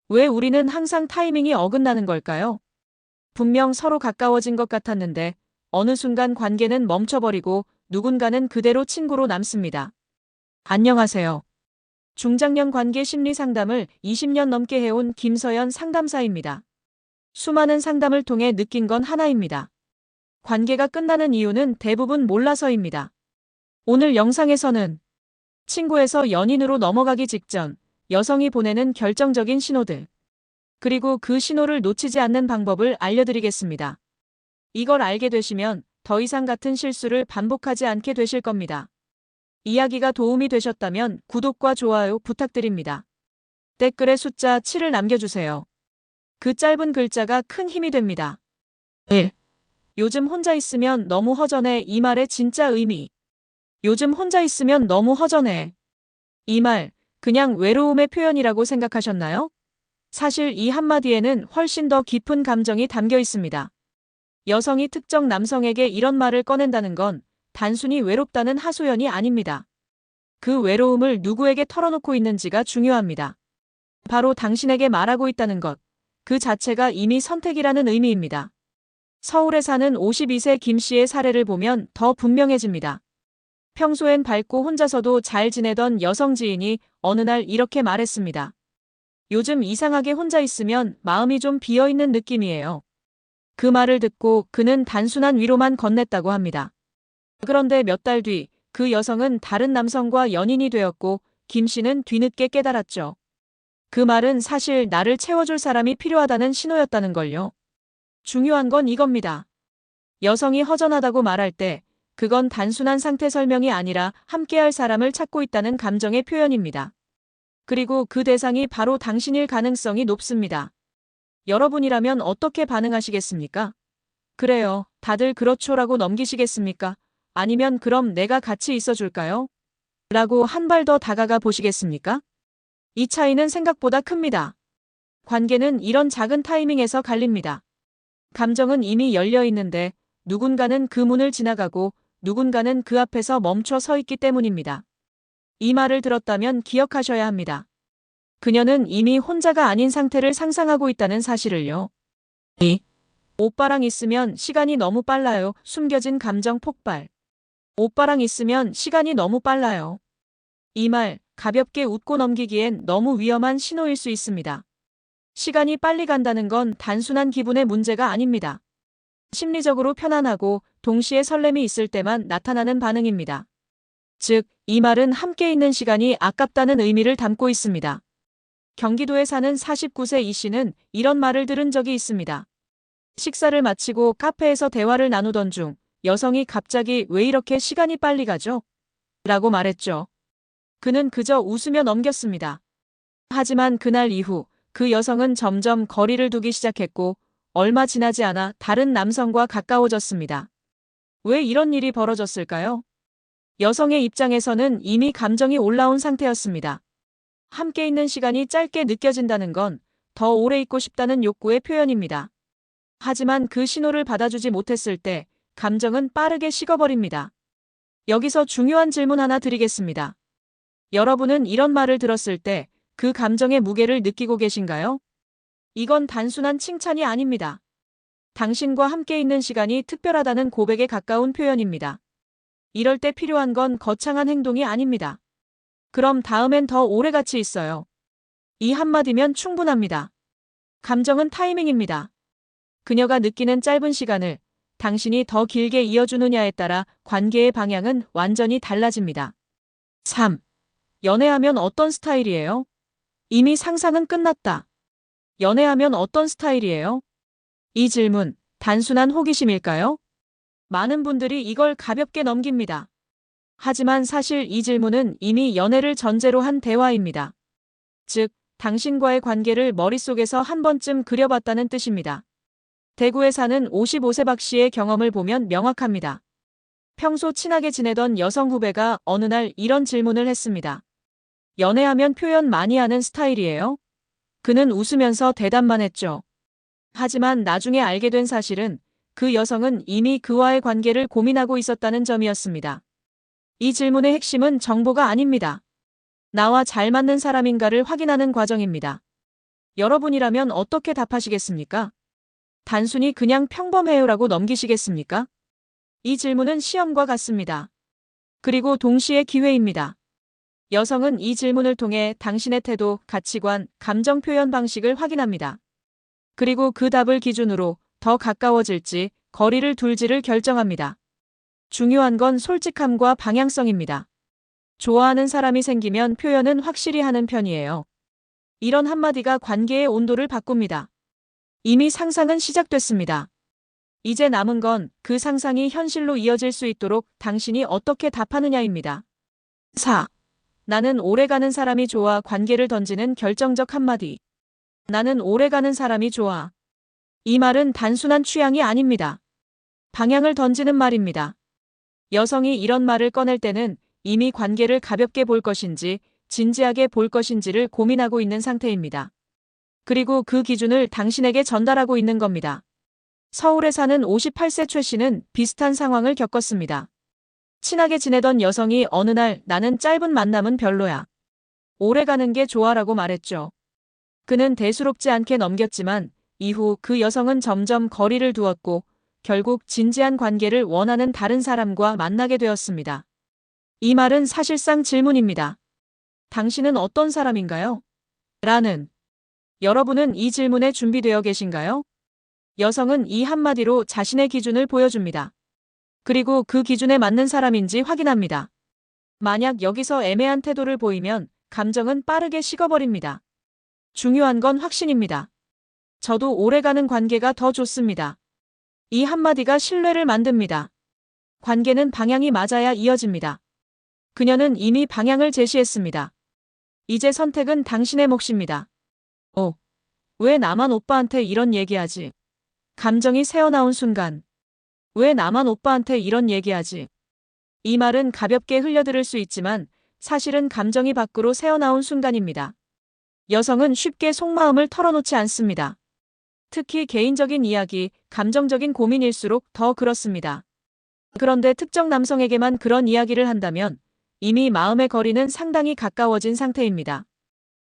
왜 우리는 항상 타이밍이 어긋나는 걸까요? 분명 서로 가까워진 것 같았는데 어느 순간 관계는 멈춰버리고 누군가는 그대로 친구로 남습니다. 안녕하세요. 중장년 관계 심리 상담을 20년 넘게 해온 김서연 상담사입니다. 수많은 상담을 통해 느낀 건 하나입니다. 관계가 끝나는 이유는 대부분 몰라서입니다. 오늘 영상에서는 친구에서 연인으로 넘어가기 직전 여성이 보내는 결정적인 신호들, 그리고 그 신호를 놓치지 않는 방법을 알려드리겠습니다. 이걸 알게 되시면 더 이상 같은 실수를 반복하지 않게 되실 겁니다. 이야기가 도움이 되셨다면 구독과 좋아요 부탁드립니다. 댓글에 숫자 7을 남겨주세요. 그 짧은 글자가 큰 힘이 됩니다. 1. 요즘 혼자 있으면 너무 허전해. 이 말의 진짜 의미. 요즘 혼자 있으면 너무 허전해. 이 말, 그냥 외로움의 표현이라고 생각하셨나요? 사실 이 한마디에는 훨씬 더 깊은 감정이 담겨 있습니다. 여성이 특정 남성에게 이런 말을 꺼낸다는 건 단순히 외롭다는 하소연이 아닙니다. 그 외로움을 누구에게 털어놓고 있는지가 중요합니다. 바로 당신에게 말하고 있다는 것, 그 자체가 이미 선택이라는 의미입니다. 서울에 사는 52세 김 씨의 사례를 보면 더 분명해집니다. 평소엔 밝고 혼자서도 잘 지내던 여성 지인이 어느 날 이렇게 말했습니다. 요즘 이상하게 혼자 있으면 마음이 좀 비어있는 느낌이에요. 그 말을 듣고 그는 단순한 위로만 건넸다고 합니다. 그런데 몇 달 뒤 그 여성은 다른 남성과 연인이 되었고 김 씨는 뒤늦게 깨달았죠. 그 말은 사실 나를 채워줄 사람이 필요하다는 신호였다는 걸요. 중요한 건 이겁니다. 여성이 허전하다고 말할 때 그건 단순한 상태 설명이 아니라 함께할 사람을 찾고 있다는 감정의 표현입니다. 그리고 그 대상이 바로 당신일 가능성이 높습니다. 여러분이라면 어떻게 반응하시겠습니까? 그래요, 다들 그렇죠라고 넘기시겠습니까? 아니면 그럼 내가 같이 있어줄까요? 라고 한 발 더 다가가 보시겠습니까? 이 차이는 생각보다 큽니다. 관계는 이런 작은 타이밍에서 갈립니다. 감정은 이미 열려 있는데 누군가는 그 문을 지나가고 누군가는 그 앞에서 멈춰 서 있기 때문입니다. 이 말을 들었다면 기억하셔야 합니다. 그녀는 이미 혼자가 아닌 상태를 상상하고 있다는 사실을요. 2. 오빠랑 있으면 시간이 너무 빨라요. 숨겨진 감정 폭발. 오빠랑 있으면 시간이 너무 빨라요. 이 말, 가볍게 웃고 넘기기엔 너무 위험한 신호일 수 있습니다. 시간이 빨리 간다는 건 단순한 기분의 문제가 아닙니다. 심리적으로 편안하고 동시에 설렘이 있을 때만 나타나는 반응입니다. 즉, 이 말은 함께 있는 시간이 아깝다는 의미를 담고 있습니다. 경기도에 사는 49세 이 씨는 이런 말을 들은 적이 있습니다. 식사를 마치고 카페에서 대화를 나누던 중 여성이 갑자기 왜 이렇게 시간이 빨리 가죠? 라고 말했죠. 그는 그저 웃으며 넘겼습니다. 하지만 그날 이후 그 여성은 점점 거리를 두기 시작했고 얼마 지나지 않아 다른 남성과 가까워졌습니다. 왜 이런 일이 벌어졌을까요? 여성의 입장에서는 이미 감정이 올라온 상태였습니다. 함께 있는 시간이 짧게 느껴진다는 건 더 오래 있고 싶다는 욕구의 표현입니다. 하지만 그 신호를 받아주지 못했을 때 감정은 빠르게 식어버립니다. 여기서 중요한 질문 하나 드리겠습니다. 여러분은 이런 말을 들었을 때 그 감정의 무게를 느끼고 계신가요? 이건 단순한 칭찬이 아닙니다. 당신과 함께 있는 시간이 특별하다는 고백에 가까운 표현입니다. 이럴 때 필요한 건 거창한 행동이 아닙니다. 그럼 다음엔 더 오래 같이 있어요. 이 한마디면 충분합니다. 감정은 타이밍입니다. 그녀가 느끼는 짧은 시간을 당신이 더 길게 이어주느냐에 따라 관계의 방향은 완전히 달라집니다. 3. 연애하면 어떤 스타일이에요? 이미 상상은 끝났다. 연애하면 어떤 스타일이에요? 이 질문, 단순한 호기심일까요? 많은 분들이 이걸 가볍게 넘깁니다. 하지만 사실 이 질문은 이미 연애를 전제로 한 대화입니다. 즉, 당신과의 관계를 머릿속에서 한 번쯤 그려봤다는 뜻입니다. 대구에 사는 55세 박 씨의 경험을 보면 명확합니다. 평소 친하게 지내던 여성 후배가 어느 날 이런 질문을 했습니다. 연애하면 표현 많이 하는 스타일이에요? 그는 웃으면서 대답만 했죠. 하지만 나중에 알게 된 사실은 그 여성은 이미 그와의 관계를 고민하고 있었다는 점이었습니다. 이 질문의 핵심은 정보가 아닙니다. 나와 잘 맞는 사람인가를 확인하는 과정입니다. 여러분이라면 어떻게 답하시겠습니까? 단순히 그냥 평범해요라고 넘기시겠습니까? 이 질문은 시험과 같습니다. 그리고 동시에 기회입니다. 여성은 이 질문을 통해 당신의 태도, 가치관, 감정 표현 방식을 확인합니다. 그리고 그 답을 기준으로 더 가까워질지, 거리를 둘지를 결정합니다. 중요한 건 솔직함과 방향성입니다. 좋아하는 사람이 생기면 표현은 확실히 하는 편이에요. 이런 한마디가 관계의 온도를 바꿉니다. 이미 상상은 시작됐습니다. 이제 남은 건 그 상상이 현실로 이어질 수 있도록 당신이 어떻게 답하느냐입니다. 4. 나는 오래가는 사람이 좋아. 관계를 던지는 결정적 한마디. 나는 오래가는 사람이 좋아. 이 말은 단순한 취향이 아닙니다. 방향을 던지는 말입니다. 여성이 이런 말을 꺼낼 때는 이미 관계를 가볍게 볼 것인지 진지하게 볼 것인지를 고민하고 있는 상태입니다. 그리고 그 기준을 당신에게 전달하고 있는 겁니다. 서울에 사는 58세 최 씨는 비슷한 상황을 겪었습니다. 친하게 지내던 여성이 어느 날 나는 짧은 만남은 별로야. 오래 가는 게 좋아라고 말했죠. 그는 대수롭지 않게 넘겼지만 이후 그 여성은 점점 거리를 두었고 결국 진지한 관계를 원하는 다른 사람과 만나게 되었습니다. 이 말은 사실상 질문입니다. 당신은 어떤 사람인가요? 라는. 여러분은 이 질문에 준비되어 계신가요? 여성은 이 한마디로 자신의 기준을 보여줍니다. 그리고 그 기준에 맞는 사람인지 확인합니다. 만약 여기서 애매한 태도를 보이면 감정은 빠르게 식어버립니다. 중요한 건 확신입니다. 저도 오래가는 관계가 더 좋습니다. 이 한마디가 신뢰를 만듭니다. 관계는 방향이 맞아야 이어집니다. 그녀는 이미 방향을 제시했습니다. 이제 선택은 당신의 몫입니다. 왜 나만 오빠한테 이런 얘기하지? 감정이 새어나온 순간. 왜 나만 오빠한테 이런 얘기하지? 이 말은 가볍게 흘려들을 수 있지만 사실은 감정이 밖으로 새어나온 순간입니다. 여성은 쉽게 속마음을 털어놓지 않습니다. 특히 개인적인 이야기, 감정적인 고민일수록 더 그렇습니다. 그런데 특정 남성에게만 그런 이야기를 한다면 이미 마음의 거리는 상당히 가까워진 상태입니다.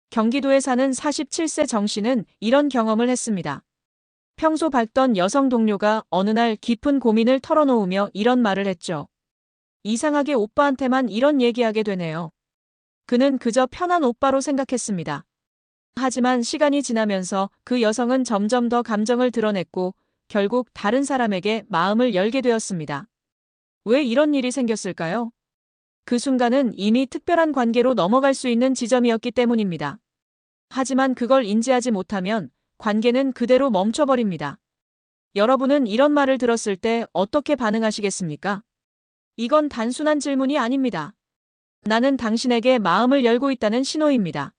경기도에 사는 47세 정 씨는 이런 경험을 했습니다. 평소 밝던 여성 동료가 어느 날 깊은 고민을 털어놓으며 이런 말을 했죠. 이상하게 오빠한테만 이런 얘기하게 되네요. 그는 그저 편한 오빠로 생각했습니다. 하지만 시간이 지나면서 그 여성은 점점 더 감정을 드러냈고 결국 다른 사람에게 마음을 열게 되었습니다. 왜 이런 일이 생겼을까요? 그 순간은 이미 특별한 관계로 넘어갈 수 있는 지점이었기 때문입니다. 하지만 그걸 인지하지 못하면 관계는 그대로 멈춰버립니다. 여러분은 이런 말을 들었을 때 어떻게 반응하시겠습니까? 이건 단순한 질문이 아닙니다. 나는 당신에게 마음을 열고 있다는 신호입니다.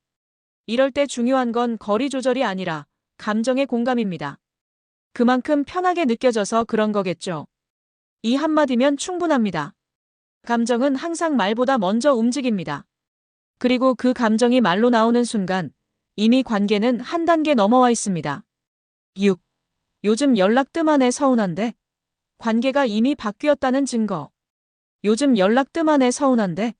이럴 때 중요한 건 거리 조절이 아니라 감정의 공감입니다. 그만큼 편하게 느껴져서 그런 거겠죠. 이 한마디면 충분합니다. 감정은 항상 말보다 먼저 움직입니다. 그리고 그 감정이 말로 나오는 순간 이미 관계는 한 단계 넘어와 있습니다. 6. 요즘 연락 뜸하네. 서운한데? 관계가 이미 바뀌었다는 증거. 요즘 연락 뜸하네. 서운한데?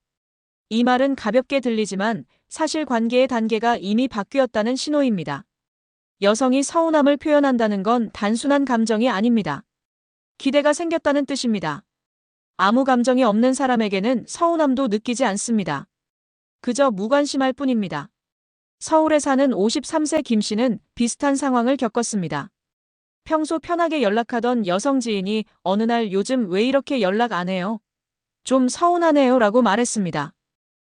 이 말은 가볍게 들리지만 사실 관계의 단계가 이미 바뀌었다는 신호입니다. 여성이 서운함을 표현한다는 건 단순한 감정이 아닙니다. 기대가 생겼다는 뜻입니다. 아무 감정이 없는 사람에게는 서운함도 느끼지 않습니다. 그저 무관심할 뿐입니다. 서울에 사는 53세 김 씨는 비슷한 상황을 겪었습니다. 평소 편하게 연락하던 여성 지인이 어느 날 요즘 왜 이렇게 연락 안 해요? 좀 서운하네요 라고 말했습니다.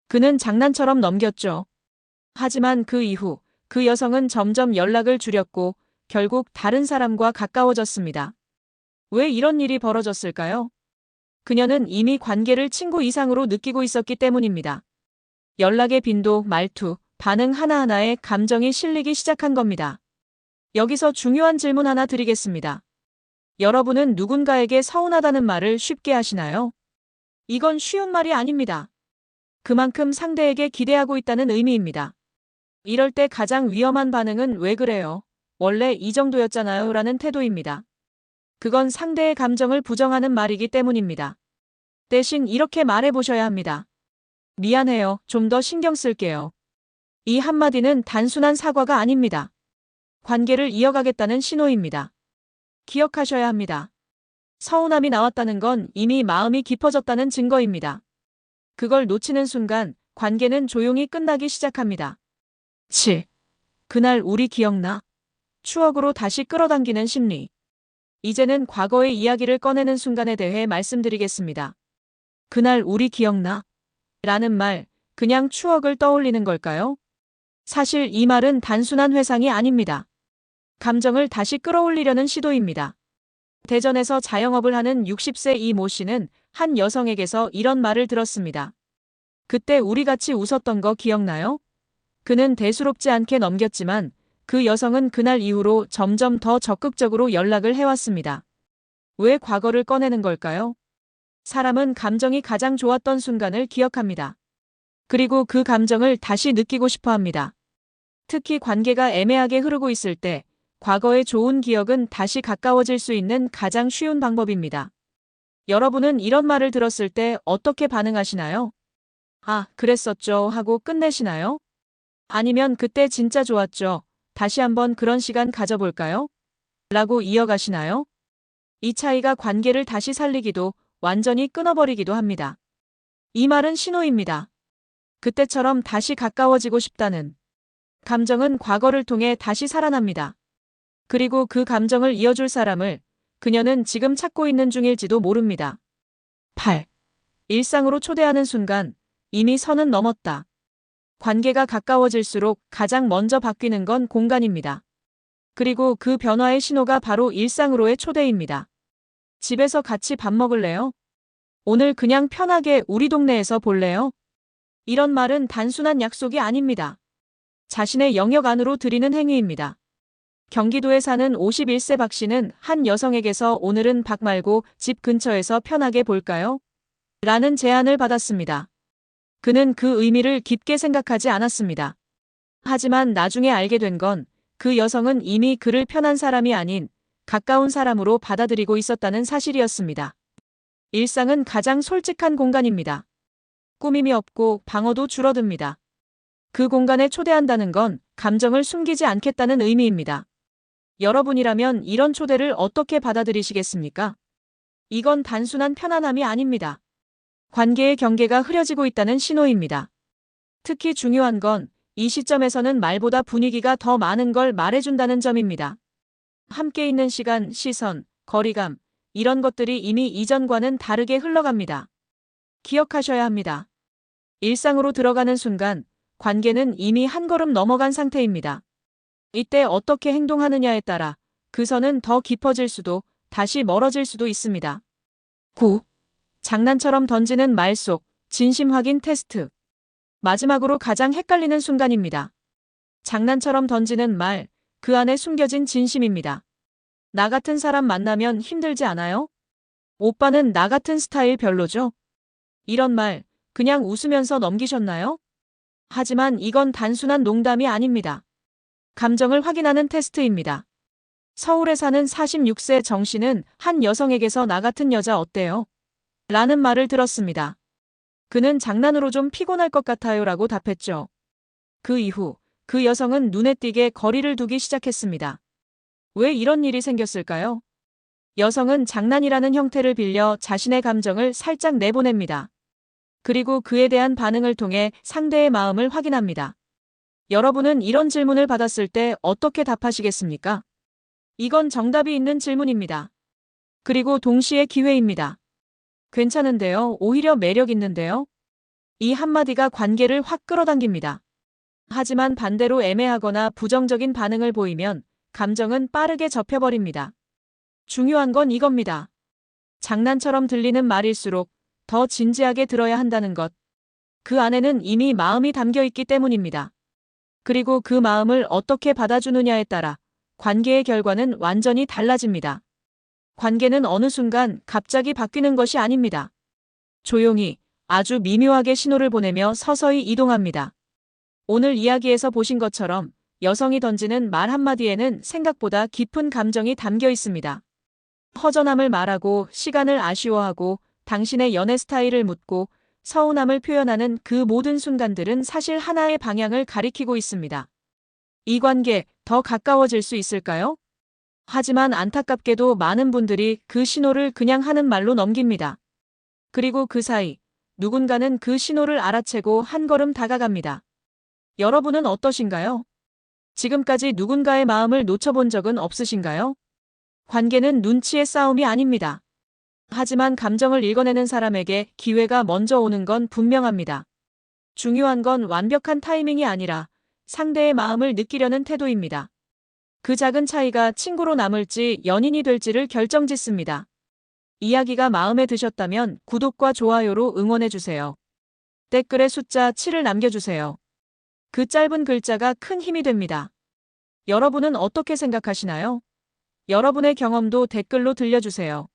그는 장난처럼 넘겼죠. 하지만 그 이후 그 여성은 점점 연락을 줄였고 결국 다른 사람과 가까워졌습니다. 왜 이런 일이 벌어졌을까요? 그녀는 이미 관계를 친구 이상으로 느끼고 있었기 때문입니다. 연락의 빈도, 말투, 반응 하나하나에 감정이 실리기 시작한 겁니다. 여기서 중요한 질문 하나 드리겠습니다. 여러분은 누군가에게 서운하다는 말을 쉽게 하시나요? 이건 쉬운 말이 아닙니다. 그만큼 상대에게 기대하고 있다는 의미입니다. 이럴 때 가장 위험한 반응은 왜 그래요? 원래 이 정도였잖아요 라는 태도입니다. 그건 상대의 감정을 부정하는 말이기 때문입니다. 대신 이렇게 말해보셔야 합니다. 미안해요. 좀 더 신경 쓸게요. 이 한마디는 단순한 사과가 아닙니다. 관계를 이어가겠다는 신호입니다. 기억하셔야 합니다. 서운함이 나왔다는 건 이미 마음이 깊어졌다는 증거입니다. 그걸 놓치는 순간 관계는 조용히 끝나기 시작합니다. 7. 그날 우리 기억나? 추억으로 다시 끌어당기는 심리. 이제는 과거의 이야기를 꺼내는 순간에 대해 말씀드리겠습니다. 그날 우리 기억나? 라는 말, 그냥 추억을 떠올리는 걸까요? 사실 이 말은 단순한 회상이 아닙니다. 감정을 다시 끌어올리려는 시도입니다. 대전에서 자영업을 하는 60세 이 모 씨는 한 여성에게서 이런 말을 들었습니다. 그때 우리 같이 웃었던 거 기억나요? 그는 대수롭지 않게 넘겼지만 그 여성은 그날 이후로 점점 더 적극적으로 연락을 해왔습니다. 왜 과거를 꺼내는 걸까요? 사람은 감정이 가장 좋았던 순간을 기억합니다. 그리고 그 감정을 다시 느끼고 싶어 합니다. 특히 관계가 애매하게 흐르고 있을 때 과거의 좋은 기억은 다시 가까워질 수 있는 가장 쉬운 방법입니다. 여러분은 이런 말을 들었을 때 어떻게 반응하시나요? 아, 그랬었죠 하고 끝내시나요? 아니면 그때 진짜 좋았죠. 다시 한번 그런 시간 가져볼까요? 라고 이어가시나요? 이 차이가 관계를 다시 살리기도 완전히 끊어버리기도 합니다. 이 말은 신호입니다. 그때처럼 다시 가까워지고 싶다는 감정은 과거를 통해 다시 살아납니다. 그리고 그 감정을 이어줄 사람을 그녀는 지금 찾고 있는 중일지도 모릅니다. 8. 일상으로 초대하는 순간 이미 선은 넘었다. 관계가 가까워질수록 가장 먼저 바뀌는 건 공간입니다. 그리고 그 변화의 신호가 바로 일상으로의 초대입니다. 집에서 같이 밥 먹을래요? 오늘 그냥 편하게 우리 동네에서 볼래요? 이런 말은 단순한 약속이 아닙니다. 자신의 영역 안으로 들이는 행위입니다. 경기도에 사는 51세 박 씨는 한 여성에게서 오늘은 박 말고 집 근처에서 편하게 볼까요? 라는 제안을 받았습니다. 그는 그 의미를 깊게 생각하지 않았습니다. 하지만 나중에 알게 된 건 그 여성은 이미 그를 편한 사람이 아닌 가까운 사람으로 받아들이고 있었다는 사실이었습니다. 일상은 가장 솔직한 공간입니다. 꾸밈이 없고 방어도 줄어듭니다. 그 공간에 초대한다는 건 감정을 숨기지 않겠다는 의미입니다. 여러분이라면 이런 초대를 어떻게 받아들이시겠습니까? 이건 단순한 편안함이 아닙니다. 관계의 경계가 흐려지고 있다는 신호입니다. 특히 중요한 건 이 시점에서는 말보다 분위기가 더 많은 걸 말해준다는 점입니다. 함께 있는 시간, 시선, 거리감, 이런 것들이 이미 이전과는 다르게 흘러갑니다. 기억하셔야 합니다. 일상으로 들어가는 순간 관계는 이미 한 걸음 넘어간 상태입니다. 이때 어떻게 행동하느냐에 따라 그 선은 더 깊어질 수도 다시 멀어질 수도 있습니다. 9. 장난처럼 던지는 말 속 진심 확인 테스트. 마지막으로 가장 헷갈리는 순간입니다. 장난처럼 던지는 말, 그 안에 숨겨진 진심입니다. 나 같은 사람 만나면 힘들지 않아요? 오빠는 나 같은 스타일 별로죠? 이런 말, 그냥 웃으면서 넘기셨나요? 하지만 이건 단순한 농담이 아닙니다. 감정을 확인하는 테스트입니다. 서울에 사는 46세 정 씨는 한 여성에게서 나 같은 여자 어때요? 라는 말을 들었습니다. 그는 장난으로 좀 피곤할 것 같아요 라고 답했죠. 그 이후 그 여성은 눈에 띄게 거리를 두기 시작했습니다. 왜 이런 일이 생겼을까요? 여성은 장난이라는 형태를 빌려 자신의 감정을 살짝 내보냅니다. 그리고 그에 대한 반응을 통해 상대의 마음을 확인합니다. 여러분은 이런 질문을 받았을 때 어떻게 답하시겠습니까? 이건 정답이 있는 질문입니다. 그리고 동시에 기회입니다. 괜찮은데요? 오히려 매력 있는데요? 이 한마디가 관계를 확 끌어당깁니다. 하지만 반대로 애매하거나 부정적인 반응을 보이면 감정은 빠르게 접혀버립니다. 중요한 건 이겁니다. 장난처럼 들리는 말일수록 더 진지하게 들어야 한다는 것. 그 안에는 이미 마음이 담겨 있기 때문입니다. 그리고 그 마음을 어떻게 받아주느냐에 따라 관계의 결과는 완전히 달라집니다. 관계는 어느 순간 갑자기 바뀌는 것이 아닙니다. 조용히, 아주 미묘하게 신호를 보내며 서서히 이동합니다. 오늘 이야기에서 보신 것처럼 여성이 던지는 말 한마디에는 생각보다 깊은 감정이 담겨 있습니다. 허전함을 말하고 시간을 아쉬워하고 당신의 연애 스타일을 묻고 서운함을 표현하는 그 모든 순간들은 사실 하나의 방향을 가리키고 있습니다. 이 관계 더 가까워질 수 있을까요? 하지만 안타깝게도 많은 분들이 그 신호를 그냥 하는 말로 넘깁니다. 그리고 그 사이 누군가는 그 신호를 알아채고 한 걸음 다가갑니다. 여러분은 어떠신가요? 지금까지 누군가의 마음을 놓쳐본 적은 없으신가요? 관계는 눈치의 싸움이 아닙니다. 하지만 감정을 읽어내는 사람에게 기회가 먼저 오는 건 분명합니다. 중요한 건 완벽한 타이밍이 아니라 상대의 마음을 느끼려는 태도입니다. 그 작은 차이가 친구로 남을지 연인이 될지를 결정짓습니다. 이야기가 마음에 드셨다면 구독과 좋아요로 응원해주세요. 댓글에 숫자 7을 남겨주세요. 그 짧은 글자가 큰 힘이 됩니다. 여러분은 어떻게 생각하시나요? 여러분의 경험도 댓글로 들려주세요.